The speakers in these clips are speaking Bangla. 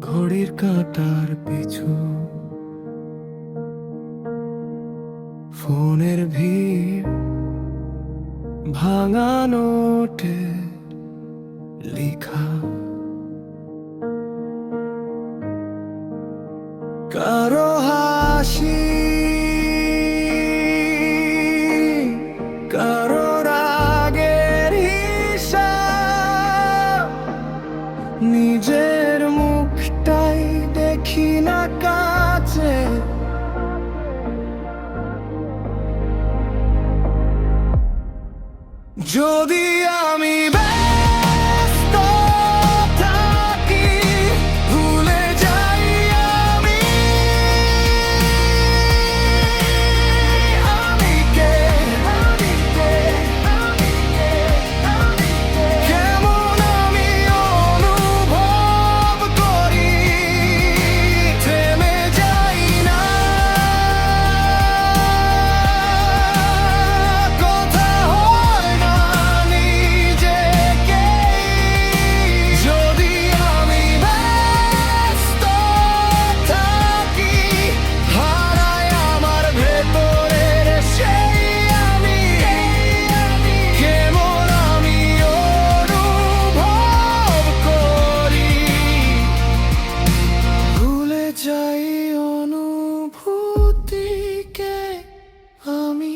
ঘড়ির কাঁটার পিছু ফোনের ভিড় ভাঙা নোটে লেখা কারো হাসি কারো রাগের হিসাব নিজের মুখটাই দেখি না কাছে যদি আমি ব্যস্ত থাকি ভুলে যাই আমি কে কেমন আমি অনুভব করি থেমে যাই না কথা হয় না নিজেকে যদি আমি ব্যস্ত থাকি হারাই আমার ভেতরের সেই আমি কেমন আমি অনুভব করি ভুলে যাই অনুভূতিকে আমি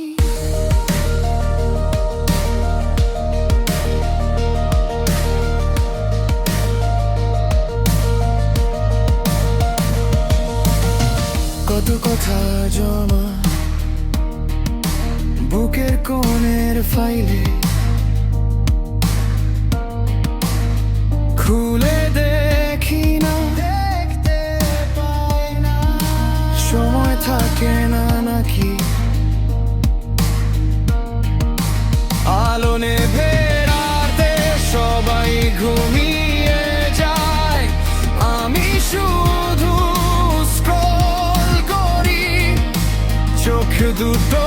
কত কথা জমা বুকের কোণের ফাইলে খুলে দেখি না দেখতে পাই না সময় থাকে না নাকি আলো নেভে রাতে সবাই ঘুমিয়ে যায় আমি শুধু স্ক্রল করি চোখ দুটো